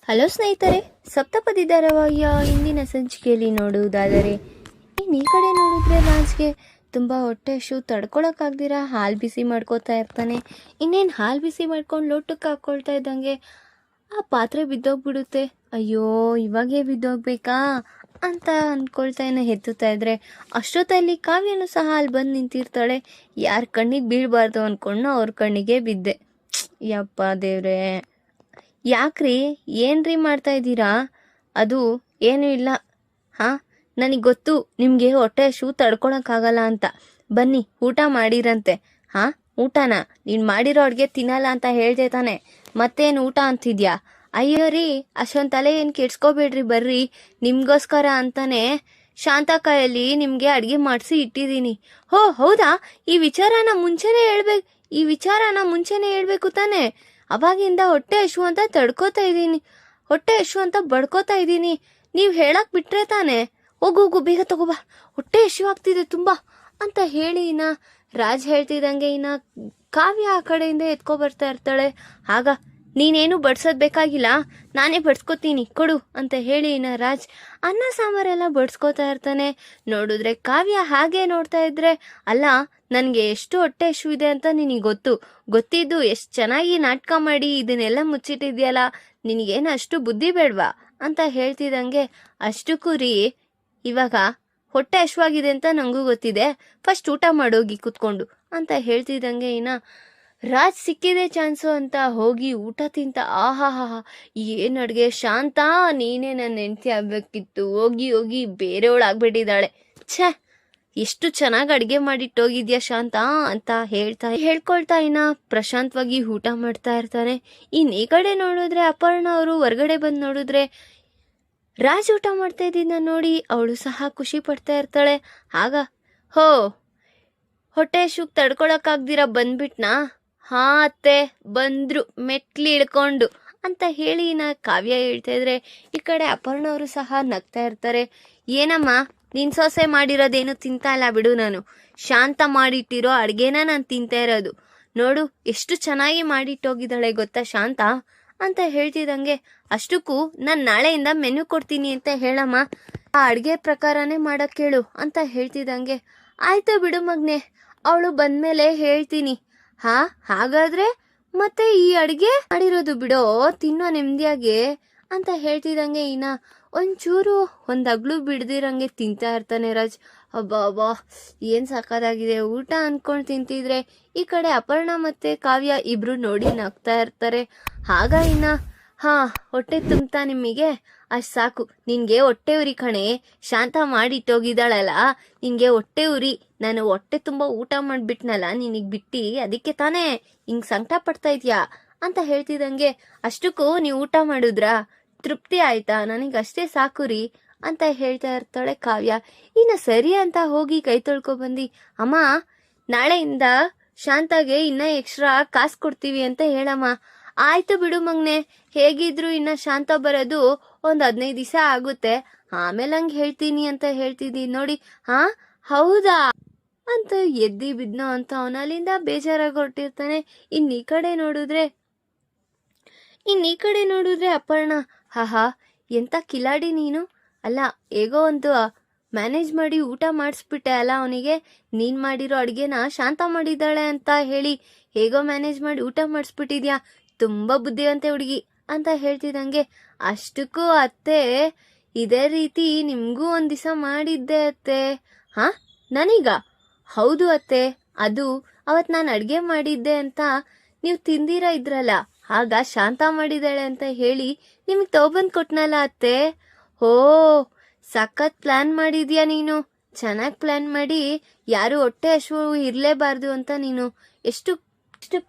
Hello ಸ್ನೇಹಿತರೆ, ಸಪ್ತಪದಿ ಧಾರಾವಾಹಿಯ ಹಿಂದಿನ ಸಂಚಿಕೆಯಲ್ಲಿ ನೋಡುವುದಾದರೆ ಈ ಕಡೆ ನೋಡಿದ್ರೆ ರಾಜ್ಗೆ ತುಂಬ ಹೊಟ್ಟೆ ಹಸಿವು ತಡ್ಕೊಳಕ್ಕಾಗ್ದಿರ ಹಾಲು ಬಿಸಿ ಮಾಡ್ಕೋತಾ ಇರ್ತಾನೆ. ಇನ್ನೇನು ಹಾಲು ಬಿಸಿ ಮಾಡ್ಕೊಂಡು ಲೋಟಕ್ಕೆ ಹಾಕ್ಕೊಳ್ತಾ ಇದ್ದಂಗೆ ಆ ಪಾತ್ರೆ ಬಿದ್ದೋಗ್ಬಿಡುತ್ತೆ. ಅಯ್ಯೋ, ಇವಾಗೇ ಬಿದ್ದೋಗ್ಬೇಕಾ ಅಂತ ಅಂದ್ಕೊಳ್ತಾ ಎತ್ತುತ್ತಾ ಇದ್ರೆ ಅಷ್ಟೊತ್ತಲ್ಲಿ ಕಾವ್ಯನೂ ಸಹ ಅಲ್ಲಿ ಬಂದು ನಿಂತಿರ್ತಾಳೆ. ಯಾರ ಕಣ್ಣಿಗೆ ಬೀಳಬಾರ್ದು ಅಂದ್ಕೊಂಡು ಅವ್ರ ಕಣ್ಣಿಗೆ ಬಿದ್ದೆ. ಯಪ್ಪ ದೇವ್ರೆ, ಯಾಕ್ರಿ ಏನ್ರಿ ಮಾಡ್ತಾ ಇದ್ದೀರಾ? ಅದು ಏನೂ ಇಲ್ಲ. ಹಾಂ, ನನಗೆ ಗೊತ್ತು ನಿಮಗೆ ಹೊಟ್ಟೆ ಹಸಿವು ತಡ್ಕೊಳಕ್ಕಾಗಲ್ಲ ಅಂತ. ಬನ್ನಿ ಊಟ ಮಾಡಿರಂತೆ. ಹಾಂ, ಊಟನಾ? ನೀನು ಮಾಡಿರೋ ಅಡುಗೆ ತಿನ್ನಲ್ಲ ಅಂತ ಹೇಳ್ದೆ ತಾನೆ, ಮತ್ತೇನು ಊಟ ಅಂತಿದ್ಯಾ? ಅಯ್ಯೋ ರೀ, ಅಷ್ಟೊಂದು ತಲೆ ಏನು ಕೆಡ್ಸ್ಕೋಬೇಡ್ರಿ, ಬರ್ರಿ ನಿಮಗೋಸ್ಕರ ಅಂತಾನೆ ಶಾಂತಕಾಯಲ್ಲಿ ನಿಮಗೆ ಅಡುಗೆ ಮಾಡಿಸಿ ಇಟ್ಟಿದ್ದೀನಿ. ಹೋ ಹೌದಾ? ಈ ವಿಚಾರನ ಮುಂಚೆನೇ ಹೇಳ್ಬೇಕು ತಾನೆ. ಅವಾಗಿಂದ ಹೊಟ್ಟೆ ಹಶು ಅಂತ ತಡ್ಕೋತಾ ಇದ್ದೀನಿ, ಹೊಟ್ಟೆ ಹಶು ಅಂತ ಬಡ್ಕೋತಾ ಇದ್ದೀನಿ. ನೀವು ಹೇಳಕ್ ಬಿಟ್ರೆ ತಾನೆ. ಹೋಗು ಬೇಗ ತಗೋಬಾ, ಹೊಟ್ಟೆ ಹಶು ಆಗ್ತಿದೆ ತುಂಬ ಅಂತ ಹೇಳಿ ರಾಜ್ ಹೇಳ್ತಿದ್ದಂಗೆ ಕಾವ್ಯ ಆ ಕಡೆಯಿಂದ ಎತ್ಕೊ ಬರ್ತಾ ಇರ್ತಾಳೆ. ಆಗ ನೀನೇನು ಬಡ್ಸೋದ್ ಬೇಕಾಗಿಲ್ಲ, ನಾನೇ ಬಡ್ಸ್ಕೊತೀನಿ ಕೊಡು ಅಂತ ಹೇಳಿ ರಾಜ್ ಅನ್ನ ಸಾಂಬಾರೆಲ್ಲ ಬಡ್ಸ್ಕೊತಾ ಇರ್ತಾನೆ. ನೋಡಿದ್ರೆ ಕಾವ್ಯ ಹಾಗೆ ನೋಡ್ತಾ ಇದ್ರೆ, ಅಲ್ಲ ನನಗೆ ಎಷ್ಟು ಹೊಟ್ಟೆ ಹಶು ಇದೆ ಅಂತ ನಿನಗೆ ಗೊತ್ತಿದ್ದು ಎಷ್ಟು ಚೆನ್ನಾಗಿ ನಾಟಕ ಮಾಡಿ ಇದನ್ನೆಲ್ಲ ಮುಚ್ಚಿಟ್ಟಿದ್ಯಲ್ಲ, ನಿನಗೇನು ಅಷ್ಟು ಬುದ್ಧಿ ಬೇಡವಾ ಅಂತ ಹೇಳ್ತಿದ್ದಂಗೆ, ಅಷ್ಟಕ್ಕೂ ರೀ ಇವಾಗ ಹೊಟ್ಟೆ ಹಶುವಾಗಿದೆ ಅಂತ ನನಗೂ ಗೊತ್ತಿದೆ, ಫಸ್ಟ್ ಊಟ ಮಾಡೋಗಿ ಕೂತ್ಕೊಂಡು ಅಂತ ಹೇಳ್ತಿದ್ದಂಗೆ ರಾಜ್ ಸಿಕ್ಕಿದೆ ಚಾನ್ಸು ಅಂತ ಹೋಗಿ ಊಟ ತಿಂತ, ಆಹಾಹಾ ಏನು ಅಡುಗೆ ಶಾಂತ, ನೀನೇ ನನ್ನ ಹೆಂಡತಿ ಆಗ್ಬೇಕಿತ್ತು, ಹೋಗಿ ಬೇರೆಯವಳಾಗ್ಬಿಟ್ಟಿದ್ದಾಳೆ. ಛೇ, ಎಷ್ಟು ಚೆನ್ನಾಗಿ ಅಡುಗೆ ಮಾಡಿಟ್ಟೋಗಿದ್ಯಾ ಶಾಂತ ಅಂತ ಹೇಳ್ಕೊಳ್ತಾ ಪ್ರಶಾಂತವಾಗಿ ಊಟ ಮಾಡ್ತಾ ಇರ್ತಾನೆ. ಈ ಕಡೆ ನೋಡಿದ್ರೆ ಅಪರ್ಣ ಅವರು ಹೊರಗಡೆ ಬಂದು ನೋಡಿದ್ರೆ ರಾಜ್ ಊಟ ಮಾಡ್ತಾ ಇದ್ದಿದ್ದ ನೋಡಿ ಅವಳು ಸಹ ಖುಷಿ ಪಡ್ತಾ ಇರ್ತಾಳೆ. ಆಗ ಹೋ, ಹೊಟ್ಟೆ ಹಶುಕ್ ತಡ್ಕೊಳಕ್ಕಾಗ್ದಿರ ಬಂದ್ಬಿಟ್ನಾ? ಹಾ ಅತ್ತೆ, ಬಂದ್ರು ಮೆಟ್ಲಿ ಇಳ್ಕೊಂಡು ಅಂತ ಹೇಳಿ ಕಾವ್ಯ ಹೇಳ್ತಾ ಇದ್ರೆ ಈ ಕಡೆ ಅಪರ್ಣ ಅವರು ಸಹ ನಗ್ತಾ ಇರ್ತಾರೆ. ಏನಮ್ಮ, ನಿನ್ ಸೊಸೆ ಮಾಡಿರೋದೇನು ತಿಂತಾ ಇಲ್ಲ ಬಿಡು, ನಾನು ಶಾಂತ ಮಾಡಿಟ್ಟಿರೋ ಅಡ್ಗೆನ ನಾನು ತಿಂತಾ ಇರೋದು. ನೋಡು ಎಷ್ಟು ಚೆನ್ನಾಗಿ ಮಾಡಿಟ್ಟೋಗಿದ್ದಾಳೆ ಗೊತ್ತಾ ಶಾಂತ ಅಂತ ಹೇಳ್ತಿದ್ದಂಗೆ, ಅಷ್ಟಕ್ಕೂ ನಾನು ನಾಳೆಯಿಂದ ಮೆನು ಕೊಡ್ತೀನಿ ಅಂತ ಹೇಳಮ್ಮ, ಆ ಅಡ್ಗೆ ಪ್ರಕಾರನೇ ಮಾಡಕ್ ಹೇಳು ಅಂತ ಹೇಳ್ತಿದ್ದಂಗೆ, ಆಯ್ತು ಬಿಡು ಮಗ್ನೆ, ಅವಳು ಬಂದ್ಮೇಲೆ ಹೇಳ್ತೀನಿ. ಹಾ, ಹಾಗಾದ್ರೆ ಮತ್ತೆ ಈ ಅಡ್ಗೆ ಮಾಡಿರೋದು ಬಿಡೋ, ತಿನ್ನೋ ನೆಮ್ಮದಿಯಾಗೆ ಅಂತ ಹೇಳ್ತಿದ್ದಂಗೆ ಒಂಚೂರು ಅಗ್ಳು ಬಿಡ್ದಿರಂಗೆ ತಿಂತಾ ಇರ್ತಾನೆ ರಾಜ್. ಅಬ್ಬಾ ಏನ್ ಸಾಕಾಗಿದೆ ಊಟ ಅನ್ಕೊಂಡ್ ತಿಂತಿದ್ರೆ ಈ ಕಡೆ ಅಪರ್ಣ ಮತ್ತೆ ಕಾವ್ಯ ಇಬ್ರು ನೋಡಿ ನಗ್ತಾ ಇರ್ತಾರೆ. ಆಗ ಹಾ, ಹೊಟ್ಟೆ ತುಂಬ್ತಾ ನಿಮಗೆ? ಅಷ್ಟ್ ಸಾಕು, ನಿನ್ಗೆ ಹೊಟ್ಟೆ ಉರಿ ಕಣೆ, ಶಾಂತ ಮಾಡಿಟ್ಟೋಗಿದ್ದಾಳಲ್ಲ ನಿನ್ಗೆ ಹೊಟ್ಟೆ ಉರಿ. ನಾನು ಹೊಟ್ಟೆ ತುಂಬಾ ಊಟ ಮಾಡ್ಬಿಟ್ನಲ್ಲ ನಿನಗ್ ಬಿಟ್ಟಿ, ಅದಕ್ಕೆ ತಾನೇ ಹಿಂಗ್ ಸಂಕಟ ಪಡ್ತಾ ಇದ್ಯಾ ಅಂತ ಹೇಳ್ತಿದಂಗೆ, ಅಷ್ಟಕ್ಕೂ ನೀವು ಊಟ ಮಾಡಿದ್ರಾ? ತೃಪ್ತಿ ಆಯ್ತಾ? ನನಗಷ್ಟೇ ಸಾಕು ರೀ ಅಂತ ಹೇಳ್ತಾ ಇರ್ತಾಳೆ ಕಾವ್ಯ. ಸರಿ ಅಂತ ಹೋಗಿ ಕೈ ತೊಳ್ಕೊ ಬಂದಿ, ಅಮ್ಮ ನಾಳೆಯಿಂದ ಶಾಂತಾಗೆ ಎಕ್ಸ್ಟ್ರಾ ಕಾಸು ಕೊಡ್ತೀವಿ ಅಂತ ಹೇಳಮ್ಮ. ಆಯ್ತು ಬಿಡು ಮಗ್ನೆ, ಹೇಗಿದ್ರು ಶಾಂತ ಬರೋದು ಒಂದು 15 ದಿವಸ ಆಗುತ್ತೆ, ಆಮೇಲೆ ಹಂಗೆ ಹೇಳ್ತೀನಿ ಅಂತ ಹೇಳ್ತಿದ್ದೀನಿ ನೋಡಿ. ಹಾ ಹೌದಾ ಅಂತ ಎದ್ದಿ ಬಿದ್ನೋ ಅಂತ ಅವನ ಅಲ್ಲಿಂದ ಬೇಜಾರಾಗಿ ಹೊರಟಿರ್ತಾನೆ. ಈ ಕಡೆ ನೋಡಿದ್ರೆ ಅಪರ್ಣ, ಹಾಹಾ ಎಂತ ಕಿಲಾಡಿ ನೀನು. ಅಲ್ಲ, ಹೇಗೋ ಒಂದು ಮ್ಯಾನೇಜ್ ಮಾಡಿ ಊಟ ಮಾಡಿಸ್ಬಿಟ್ಟೆ ಅಲ್ಲ ಅವನಿಗೆ. ನೀನ್ ಮಾಡಿರೋ ಅಡ್ಗೆನ ಶಾಂತ ಮಾಡಿದ್ದಾಳೆ ಅಂತ ಹೇಳಿ ಹೇಗೋ ಮ್ಯಾನೇಜ್ ಮಾಡಿ ಊಟ ಮಾಡಿಸ್ಬಿಟ್ಟಿದ್ಯಾ, ತುಂಬಾ ಬುದ್ಧಿವಂತೆ ಹುಡುಗಿ ಅಂತ ಹೇಳ್ತಿದಂಗೆ, ಅಷ್ಟಕ್ಕೂ ಅತ್ತೆ ಇದೇ ರೀತಿ ನಿಮ್ಗೂ ಒಂದ್ ದಿವಸ ಮಾಡಿದ್ದೆ ಅತ್ತೆ. ಹಾ, ನನೀಗ? ಹೌದು ಅತ್ತೆ, ಅದು ಅವತ್ ನಾನು ಅಡ್ಗೆ ಮಾಡಿದ್ದೆ ಅಂತ ನೀವು ತಿಂದಿರ ಇದ್ರಲ್ಲ, ಆಗ ಶಾಂತ ಮಾಡಿದಾಳೆ ಅಂತ ಹೇಳಿ ನಿಮಗೆ ತಗೊಬಂದ್ ಕೊಟ್ನಲ್ಲ ಅತ್ತೆ. ಹೋ, ಸಖತ್ ಪ್ಲಾನ್ ಮಾಡಿದ್ಯಾ ನೀನು, ಚೆನ್ನಾಗಿ ಪ್ಲಾನ್ ಮಾಡಿ ಯಾರು ಹೊಟ್ಟೆ ಹಶು ಇರ್ಲೇಬಾರ್ದು ಅಂತ ನೀನು ಎಷ್ಟು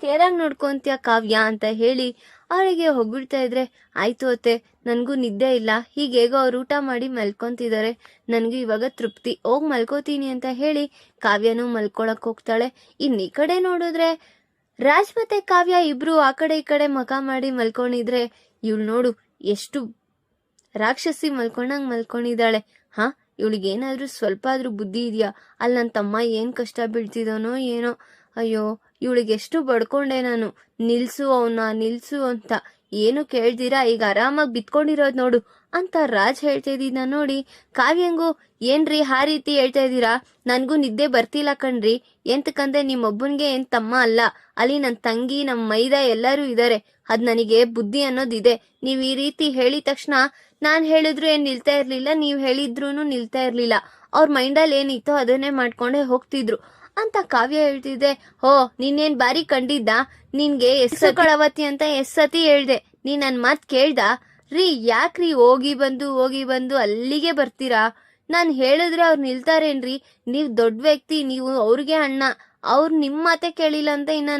ಕೇರಾಗಿ ನೋಡ್ಕೊಂತೀಯ ಕಾವ್ಯ ಅಂತ ಹೇಳಿ ಅವಳಿಗೆ ಹೊಗಳ್ತಾ ಇದ್ರೆ, ಆಯ್ತು ಅತ್ತೆ, ನನಗೂ ನಿದ್ದೆ ಇಲ್ಲ, ಹೀಗೇಗೋ ಅವ್ರು ಊಟ ಮಾಡಿ ಮಲ್ಕೊಂತಿದ್ದಾರೆ, ನನಗೂ ಇವಾಗ ತೃಪ್ತಿ, ಹೋಗಿ ಮಲ್ಕೋತೀನಿ ಅಂತ ಹೇಳಿ ಕಾವ್ಯನೂ ಮಲ್ಕೊಳಕ್ ಹೋಗ್ತಾಳೆ. ಈ ಕಡೆ ನೋಡಿದ್ರೆ ರಾಜ್ ಮತ್ತೆ ಕಾವ್ಯ ಇಬ್ರು ಆ ಕಡೆ ಈ ಕಡೆ ಮಖ ಮಾಡಿ ಮಲ್ಕೊಂಡಿದ್ರೆ, ಇವಳು ನೋಡು ಎಷ್ಟು ರಾಕ್ಷಸಿ ಮಲ್ಕೊಂಡಂಗ್ ಮಲ್ಕೊಂಡಿದ್ದಾಳೆ. ಹಾ, ಇವಳಿಗೇನಾದ್ರೂ ಸ್ವಲ್ಪ ಆದ್ರೂ ಬುದ್ಧಿ ಇದೆಯಾ? ಅಲ್ಲಿ ನನ್ನ ತಮ್ಮ ಏನ್ ಕಷ್ಟ ಬೀಳ್ತಿದಾನೋ ಏನೋ. ಅಯ್ಯೋ, ಇವಳಿಗೆ ಎಷ್ಟು ಬಡ್ಕೊಂಡೆ ನಾನು, ನಿಲ್ಸು ಅಂತ. ಏನು ಕೇಳ್ದಿರಾ ಈಗ ಆರಾಮಾಗಿ ಬಿತ್ಕೊಂಡಿರೋದು ನೋಡು ಅಂತ ರಾಜ್ ಹೇಳ್ತಾ ಇದ್ದಿದ್ನ ನೋಡಿ ಕಾವ್ಯಂಗೂ ಏನ್ರಿ ಆ ರೀತಿ ಹೇಳ್ತಾ ಇದ್ದೀರಾ, ನನ್ಗೂ ನಿದ್ದೆ ಬರ್ತಿಲ್ಲ ಕಣ್ರಿ. ಎಂತಕಂದ್ರೆ ನಿಮ್ಮೊಬ್ಬನ್ಗೆ ಏನ್ ತಮ್ಮ ಅಲ್ಲ, ಅಲ್ಲಿ ನನ್ ತಂಗಿ ನಮ್ ಮೈದ ಎಲ್ಲರೂ ಇದಾರೆ. ಅದ್ ನನಗೆ ಬುದ್ಧಿ ಅನ್ನೋದಿದೆ. ನೀವ್ ಈ ರೀತಿ ಹೇಳಿದ ತಕ್ಷಣ ನಾನ್ ಹೇಳಿದ್ರು ಏನ್ ನಿಲ್ತಾ ಇರ್ಲಿಲ್ಲ, ನೀವ್ ಹೇಳಿದ್ರೂನು ನಿಲ್ತಾ ಇರ್ಲಿಲ್ಲ. ಅವ್ರ ಮೈಂಡಲ್ಲಿ ಏನಿತ್ತೋ ಅದನ್ನೇ ಮಾಡ್ಕೊಂಡೇ ಹೋಗ್ತಿದ್ರು ಅಂತ ಕಾವ್ಯ ಹೇಳ್ತಿದ್ದೆ. ಹೋ ನೀನೇನ್ ಬಾರಿ ಕಂಡಿದ್ದ, ನಿನ್ಗೆ ಎಸ್ ಕಳವತಿ ಅಂತ ಸತಿ ಹೇಳ್ದೆ, ನೀ ನನ್ ಮಾತ್ ಕೇಳ್ದ? ರೀ ಯಾಕ್ರಿ ಹೋಗಿ ಬಂದು ಅಲ್ಲಿಗೆ ಬರ್ತೀರಾ? ನಾನ್ ಹೇಳಿದ್ರೆ ಅವ್ರು ನಿಲ್ತಾರೇನ್ರಿ? ನೀವ್ ದೊಡ್ಡ ವ್ಯಕ್ತಿ, ನೀವು ಅವ್ರಿಗೆ ಅಣ್ಣ, ಅವ್ರು ನಿಮ್ ಮಾತೆ ಕೇಳಿಲ್ಲ ಅಂತ ಇನ್ನ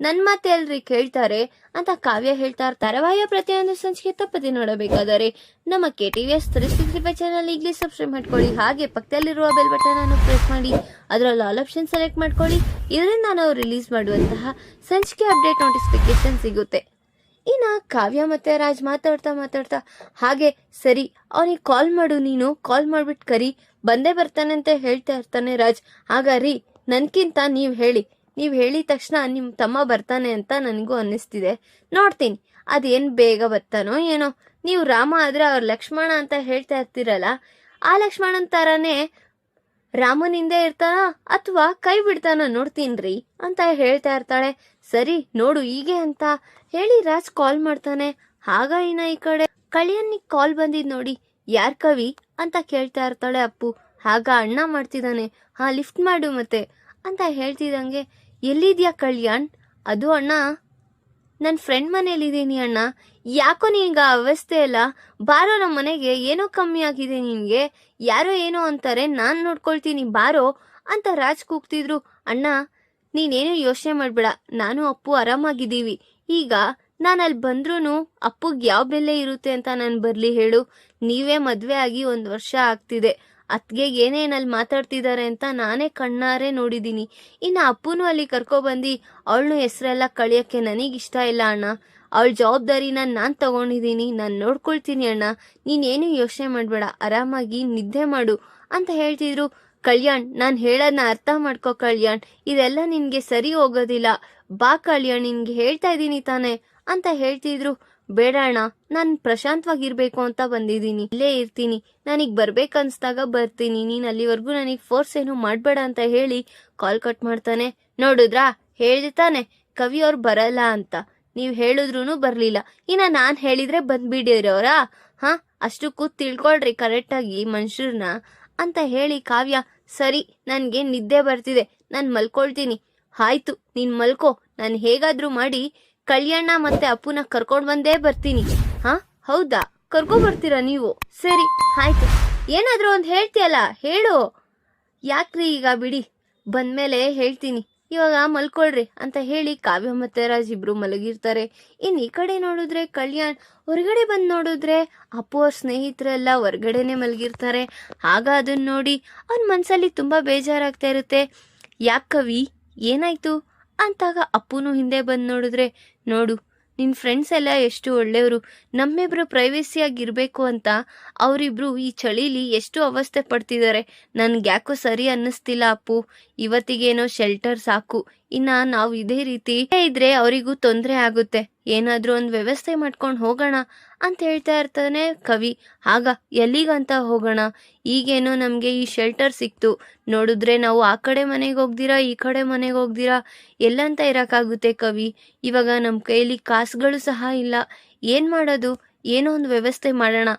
ನನ್ ಮಾತೆ ಅಲ್ರಿ ಕೇಳ್ತಾರೆ ಅಂತ ಕಾವ್ಯ ಹೇಳ್ತಾ ಇರ್ತಾರೆ. ಧಾರಾವಾಹಿಯ ಪ್ರತಿಯೊಂದು ಸಂಚಿಕೆ ತಪ್ಪದೆ ನೋಡಬೇಕಾದರೆ ನಮ್ಮ KTVS 365 ಚಾನಲ್ ಈಗಲೇ ಸಬ್ಸ್ಕ್ರೈಬ್ ಮಾಡ್ಕೊಳ್ಳಿ. ಹಾಗೆ ಪಕ್ಕದಲ್ಲಿರುವ ಬೆಲ್ ಬಟನ್ ಅನ್ನು ಪ್ರೆಸ್ ಮಾಡಿ ಅದರಲ್ಲಿ ಆಲ್ ಆಪ್ಷನ್ ಸೆಲೆಕ್ಟ್ ಮಾಡ್ಕೊಳ್ಳಿ. ಇದರಿಂದ ನಾವು ರಿಲೀಸ್ ಮಾಡುವಂತಹ ಸಂಚಿಕೆ ಅಪ್ಡೇಟ್ ನೋಟಿಫಿಕೇಶನ್ ಸಿಗುತ್ತೆ. ಇನ್ನ ಕಾವ್ಯ ಮತ್ತೆ ರಾಜ್ ಮಾತಾಡ್ತಾ ಹಾಗೆ ಸರಿ ಅವನಿಗೆ ಕಾಲ್ ಮಾಡು, ನೀನು ಕಾಲ್ ಮಾಡ್ಬಿಟ್ಟು ಕರಿ, ಬಂದೇ ಬರ್ತಾನೆ ಅಂತ ಹೇಳ್ತಾ ಇರ್ತಾನೆ ರಾಜ್. ಆಗ ರೀ ನನ್ಕಿಂತ ನೀವ್ ಹೇಳಿದ ತಕ್ಷಣ ನಿಮ್ ತಮ್ಮ ಬರ್ತಾನೆ ಅಂತ ನನಗೂ ಅನ್ನಿಸ್ತಿದೆ, ನೋಡ್ತೀನಿ ಅದೇನ್ ಬೇಗ ಬರ್ತಾನೋ ಏನೋ. ನೀವು ರಾಮ ಆದ್ರೆ ಅವ್ರ ಲಕ್ಷ್ಮಣ ಅಂತ ಹೇಳ್ತಾ ಇರ್ತೀರಲ್ಲ, ಆ ಲಕ್ಷ್ಮಣನ್ ತರಾನೇ ರಾಮನಿಂದೆ ಇರ್ತಾನ ಅಥವಾ ಕೈ ಬಿಡ್ತಾನ ನೋಡ್ತೀನ್ರಿ ಅಂತ ಹೇಳ್ತಾ ಇರ್ತಾಳೆ. ಸರಿ ನೋಡು ಹೀಗೆ ಅಂತ ಹೇಳಿ ರಾಜ್ ಕಾಲ್ ಮಾಡ್ತಾನೆ. ಆಗ ಇನ್ನ ಈ ಕಡೆ ಕಳಿಯನ್ನಿಗೆ ಕಾಲ್ ಬಂದಿದ್ ನೋಡಿ, ಯಾರ್ ಕವಿ ಅಂತ ಕೇಳ್ತಾ ಇರ್ತಾಳೆ ಅಪ್ಪು. ಆಗ ಅಣ್ಣ ಮಾಡ್ತಿದ್ದಾನೆ, ಹಾ ಲಿಫ್ಟ್ ಮಾಡು ಮತ್ತೆ ಅಂತ ಹೇಳ್ತಿದಂಗೆ, ಎಲ್ಲಿದ್ಯಾ ಕಲ್ಯಾಣ್? ಅದು ಅಣ್ಣ ನನ್ನ ಫ್ರೆಂಡ್ ಮನೇಲಿದ್ದೀನಿ ಅಣ್ಣ. ಯಾಕೋ ನಿನ್ಗ ಅವಸ್ಥೆ ಅಲ್ಲ, ಬಾರೋ ನಮ್ಮ ಮನೆಗೆ, ಏನೋ ಕಮ್ಮಿ ಆಗಿದೆ ನಿನ್ಗೆ, ಯಾರೋ ಏನೋ ಅಂತಾರೆ, ನಾನ್ ನೋಡ್ಕೊಳ್ತೀನಿ ಬಾರೋ ಅಂತ ರಾಜ್ ಕೂಗ್ತಿದ್ರು. ಅಣ್ಣ ನೀನೇನು ಯೋಚನೆ ಮಾಡ್ಬೇಡ, ನಾನು ಅಪ್ಪು ಆರಾಮಾಗಿದ್ದೀವಿ. ಈಗ ನಾನು ಅಲ್ಲಿ ಬಂದ್ರೂ ಅಪ್ಪುಗ್ ಯಾವ ಬೆಲೆ ಇರುತ್ತೆ ಅಂತ ನಾನು ಬರ್ಲಿ ಹೇಳು? ನೀವೇ ಮದ್ವೆ ಆಗಿ 1 ವರ್ಷ ಆಗ್ತಿದೆ, ಅತ್ಗೆ ಏನೇನಲ್ಲಿ ಮಾತಾಡ್ತಿದ್ದಾರೆ ಅಂತ ನಾನೇ ಕಣ್ಣಾರೆ ನೋಡಿದ್ದೀನಿ. ಇನ್ನು ಅಪ್ಪನೂ ಅಲ್ಲಿ ಕರ್ಕೊಬಂದು ಅವಳನ್ನು ಹೆಸರೆಲ್ಲ ಕಳಿಯೋಕ್ಕೆ ನನಗಿಷ್ಟ ಇಲ್ಲ ಅಣ್ಣ. ಅವಳ ಜವಾಬ್ದಾರಿನ ನಾನು ತಗೊಂಡಿದ್ದೀನಿ, ನಾನು ನೋಡ್ಕೊಳ್ತೀನಿ ಅಣ್ಣ, ನೀನೇನು ಯೋಚನೆ ಮಾಡಬೇಡ, ಆರಾಮಾಗಿ ನಿದ್ದೆ ಮಾಡು ಅಂತ ಹೇಳ್ತಿದ್ರು. ಕಲ್ಯಾಣ್ ನಾನು ಹೇಳೋದನ್ನ ಅರ್ಥ ಮಾಡ್ಕೋ ಕಲ್ಯಾಣ್, ಇದೆಲ್ಲ ನಿನ್ಗೆ ಸರಿ ಹೋಗೋದಿಲ್ಲ, ಬಾ ಕಲ್ಯಾಣ್ ನಿನ್ಗೆ ಹೇಳ್ತಾ ಇದ್ದೀನಿ ತಾನೆ ಅಂತ ಹೇಳ್ತಿದ್ರು. ಬೇಡ ಅಣ್ಣ, ನಾನು ಪ್ರಶಾಂತವಾಗಿರ್ಬೇಕು ಅಂತ ಬಂದಿದ್ದೀನಿ, ಇಲ್ಲೇ ಇರ್ತೀನಿ, ನನಗ್ ಬರ್ಬೇಕನ್ಸ್ದಾಗ ಬರ್ತೀನಿ, ನೀನ್ ಅಲ್ಲಿವರೆಗೂ ನನಗ್ ಫೋರ್ಸ್ ಏನು ಮಾಡ್ಬೇಡ ಅಂತ ಹೇಳಿ ಕಾಲ್ ಕಟ್ ಮಾಡ್ತಾನೆ. ನೋಡುದ್ರಾ ಹೇಳ್ದೆ ತಾನೆ ಕವಿ ಅವ್ರು ಬರಲ್ಲ ಅಂತ, ನೀವ್ ಹೇಳಿದ್ರೂ ಬರ್ಲಿಲ್ಲ, ಇನ್ನ ನಾನ್ ಹೇಳಿದ್ರೆ ಬಂದ್ಬಿಡಿರೋರಾ? ಹಾ ಅಷ್ಟಕ್ಕೂ ತಿಳ್ಕೊಳ್ರಿ ಕರೆಕ್ಟಾಗಿ ಮನುಷ್ಯರ್ನ ಅಂತ ಹೇಳಿ ಕಾವ್ಯ, ಸರಿ ನನ್ಗೆ ನಿದ್ದೆ ಬರ್ತಿದೆ, ನಾನ್ ಮಲ್ಕೊಳ್ತೀನಿ. ಆಯ್ತು ನೀನ್ ಮಲ್ಕೋ, ನಾನು ಹೇಗಾದ್ರೂ ಮಾಡಿ ಕಲ್ಯಾಣ ಮತ್ತೆ ಅಪ್ಪುನ ಕರ್ಕೊಂಡ್ ಬಂದೇ ಬರ್ತೀನಿ. ಹಾ ಹೌದಾ, ಕರ್ಕೊಂಡ್ ಬರ್ತೀರಾ ನೀವು? ಸರಿ ಆಯ್ತು, ಏನಾದ್ರೂ ಒಂದ್ ಹೇಳ್ತೀಯಲ್ಲ ಹೇಳು. ಯಾಕ್ರಿ ಈಗ ಬಿಡಿ, ಬಂದ್ಮೇಲೆ ಹೇಳ್ತೀನಿ, ಇವಾಗ ಮಲ್ಕೊಳ್ರಿ ಅಂತ ಹೇಳಿ ಕಾವ್ಯ ಮತ್ತೆ ರಾಜ್ ಇಬ್ರು ಮಲಗಿರ್ತಾರೆ. ಇನ್ ಈ ಕಡೆ ನೋಡಿದ್ರೆ ಕಲ್ಯಾಣ್ ಹೊರಗಡೆ ಬಂದ್ ನೋಡಿದ್ರೆ ಅಪ್ಪು ಅವ್ರ ಸ್ನೇಹಿತರೆಲ್ಲ ಹೊರಗಡೆನೆ ಮಲಗಿರ್ತಾರೆ. ಆಗ ಅದನ್ನ ನೋಡಿ ಅವ್ನ ಮನ್ಸಲ್ಲಿ ತುಂಬಾ ಬೇಜಾರಾಗ್ತಾ ಇರುತ್ತೆ. ಯಾಕ್ ಕವಿ ಏನಾಯ್ತು ಅಂತಾಗ ಅಪ್ಪುನು ಹಿಂದೆ ಬಂದು ನೋಡಿದ್ರೆ, ನೋಡು ನಿನ್ನ ಫ್ರೆಂಡ್ಸ್ ಎಲ್ಲ ಎಷ್ಟು ಒಳ್ಳೆಯವರು, ನಮ್ಮಿಬ್ರು ಪ್ರೈವೇಸಿಯಾಗಿರ್ಬೇಕು ಅಂತ ಅವರಿಬ್ರು ಈ ಚಳಿಲಿ ಎಷ್ಟು ಅವಸ್ಥೆ ಪಡ್ತಿದ್ದಾರೆ. ನನ್ಗೆ ಯಾಕೋ ಸರಿ ಅನ್ನಿಸ್ತಿಲ್ಲ ಅಪ್ಪು, ಇವತ್ತಿಗೇನೋ ಶೆಲ್ಟರ್ ಸಾಕು, ಇನ್ನ ನಾವು ಇದೇ ರೀತಿ ಇದ್ರೆ ಅವರಿಗೂ ತೊಂದರೆ ಆಗುತ್ತೆ, ಏನಾದ್ರೂ ಒಂದು ವ್ಯವಸ್ಥೆ ಮಾಡ್ಕೊಂಡು ಹೋಗೋಣ ಅಂತ ಹೇಳ್ತಾ ಇರ್ತಾನೆ ಕವಿ. ಆಗ ಎಲ್ಲಿಗಂತ ಹೋಗೋಣ, ಈಗೇನೋ ನಮಗೆ ಈ ಶೆಲ್ಟರ್ ಸಿಕ್ತು, ನೋಡಿದ್ರೆ ನಾವು ಆ ಕಡೆ ಮನೆಗೆ ಹೋಗ್ದಿರಾ ಈ ಕಡೆ ಮನೆಗೆ ಹೋಗ್ದಿರಾ ಎಲ್ಲಂತ ಇರೋಕ್ಕಾಗುತ್ತೆ ಕವಿ, ಇವಾಗ ನಮ್ಮ ಕೈಲಿ ಕಾಸುಗಳು ಸಹ ಇಲ್ಲ, ಏನು ಮಾಡೋದು, ಏನೋ ಒಂದು ವ್ಯವಸ್ಥೆ ಮಾಡೋಣ.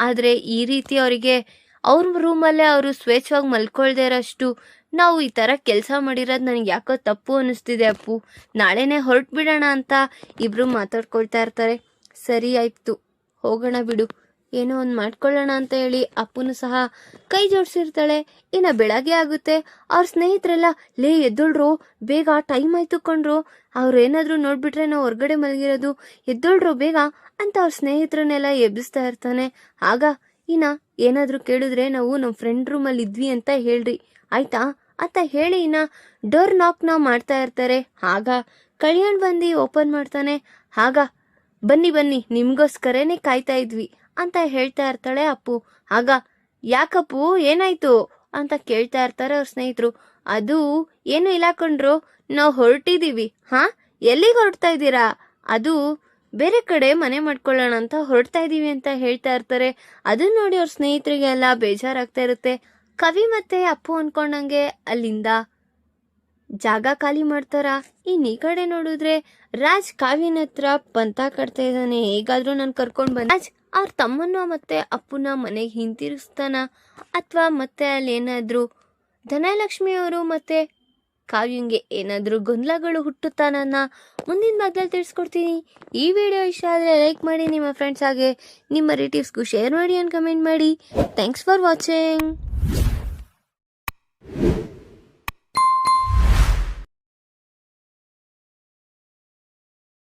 ಆದರೆ ಈ ರೀತಿ ಅವರಿಗೆ ಅವ್ರ ರೂಮಲ್ಲೇ ಅವರು ಸ್ವೇಚ್ಛವಾಗಿ ಮಲ್ಕೊಳ್ದೇ ಇರೋಷ್ಟು ನಾವು ಈ ಥರ ಕೆಲಸ ಮಾಡಿರೋದು ನನಗೆ ಯಾಕೋ ತಪ್ಪು ಅನ್ನಿಸ್ತಿದೆ ಅಪ್ಪು, ನಾಳೆನೇ ಹೊರಟು ಬಿಡೋಣ ಅಂತ ಇಬ್ರು ಮಾತಾಡ್ಕೊಳ್ತಾ ಇರ್ತಾರೆ. ಸರಿ ಆಯ್ತು ಹೋಗೋಣ ಬಿಡು, ಏನೋ ಒಂದು ಮಾಡ್ಕೊಳ್ಳೋಣ ಅಂತ ಹೇಳಿ ಅಪ್ಪನು ಸಹ ಕೈ ಜೋಡಿಸಿರ್ತಾಳೆ. ಇನ್ನು ಬೆಳಗ್ಗೆ ಆಗುತ್ತೆ, ಅವ್ರ ಸ್ನೇಹಿತರೆಲ್ಲ ಲೇ ಎದ್ದೊಳ್ರು ಬೇಗ, ಟೈಮ್ ಆಯ್ತು ಕೊಂಡ್ರು, ಅವ್ರು ಏನಾದರೂ ನೋಡ್ಬಿಟ್ರೆ ನಾವು ಹೊರಗಡೆ ಮಲಗಿರೋದು, ಎದ್ದೊಳ್ರು ಬೇಗ ಅಂತ ಅವ್ರ ಸ್ನೇಹಿತರನ್ನೆಲ್ಲ ಎಬ್ಬಿಸ್ತಾ ಇರ್ತಾನೆ. ಆಗ ಇನ್ನ ಏನಾದರೂ ಕೇಳಿದ್ರೆ ನಾವು ನಮ್ಮ ಫ್ರೆಂಡ್ ರೂಮಲ್ಲಿ ಇದ್ವಿ ಅಂತ ಹೇಳ್ರಿ ಆಯ್ತಾ ಅಂತ ಹೇಳಿ ಇನ್ನ ಡೋರ್ ನಾಕ್ನ ಮಾಡ್ತಾ ಇರ್ತಾರೆ. ಆಗ ಕಲ್ಯಾಣ್ ಬಂದು ಓಪನ್ ಮಾಡ್ತಾನೆ. ಆಗ ಬನ್ನಿ ಬನ್ನಿ ನಿಮ್ಗೋಸ್ಕರನೇ ಕಾಯ್ತಾ ಇದ್ವಿ ಅಂತ ಹೇಳ್ತಾ ಇರ್ತಾಳೆ ಅಪ್ಪು. ಆಗ ಯಾಕಪ್ಪು ಏನಾಯ್ತು ಅಂತ ಕೇಳ್ತಾ ಇರ್ತಾರೆ ಅವ್ರ ಸ್ನೇಹಿತರು. ಅದು ಏನು ಇಲ್ಲ ಕೊಂಡ್ರು, ನಾವು ಹೊರಟಿದೀವಿ. ಹಾ ಎಲ್ಲಿಗೆ ಹೊರಡ್ತಾ ಇದ್ದೀರಾ? ಅದು ಬೇರೆ ಕಡೆ ಮನೆ ಮಾಡ್ಕೊಳ್ಳೋಣ ಅಂತ ಹೊರಡ್ತಾ ಇದೀವಿ ಅಂತ ಹೇಳ್ತಾ ಇರ್ತಾರೆ. ಅದನ್ನ ನೋಡಿ ಅವ್ರ ಸ್ನೇಹಿತರಿಗೆ ಎಲ್ಲ ಬೇಜಾರಾಗ್ತಾ ಇರುತ್ತೆ. ಕವಿ ಮತ್ತೆ ಅಪ್ಪು ಅನ್ಕೊಂಡಂಗೆ ಅಲ್ಲಿಂದ ಜಾಗ ಖಾಲಿ ಮಾಡ್ತಾರ. ಈ ಕಡೆ ನೋಡಿದ್ರೆ ರಾಜ್ ಕಾವ್ಯನ ಹತ್ರ ಪಂತ ಕಟ್ತಾ ಇದ್ದಾನೆ, ಹೇಗಾದ್ರೂ ನಾನು ಕರ್ಕೊಂಡ್ ಬಂದ ರಾಜ್ ಅವ್ರ ತಮ್ಮನ ಮತ್ತೆ ಅಪ್ಪನ ಮನೆಗೆ ಹಿಂತಿರುಗಿಸ್ತಾನ ಅಥವಾ ಮತ್ತೆ ಅಲ್ಲಿ ಏನಾದ್ರು ಧನಲಕ್ಷ್ಮಿ ಅವರು ಮತ್ತೆ ಕಾವ್ಯಂಗೆ ಏನಾದರೂ ಗೊಂದಲಗಳು ಹುಟ್ಟುತ್ತಾನನ್ನ ಮುಂದಿನ ಭಾಗದಲ್ಲಿ ತಿಳಿಸ್ಕೊಡ್ತೀನಿ. ಈ ವಿಡಿಯೋ ಇಷ್ಟ ಆದರೆ ಲೈಕ್ ಮಾಡಿ, ನಿಮ್ಮ ಫ್ರೆಂಡ್ಸ್ ಹಾಗೆ ನಿಮ್ಮ ರಿಲೇಟಿವ್ಸ್ಗೂ ಶೇರ್ ಮಾಡಿ ಅಂಡ್ ಕಮೆಂಟ್ ಮಾಡಿ. Thanks for watching.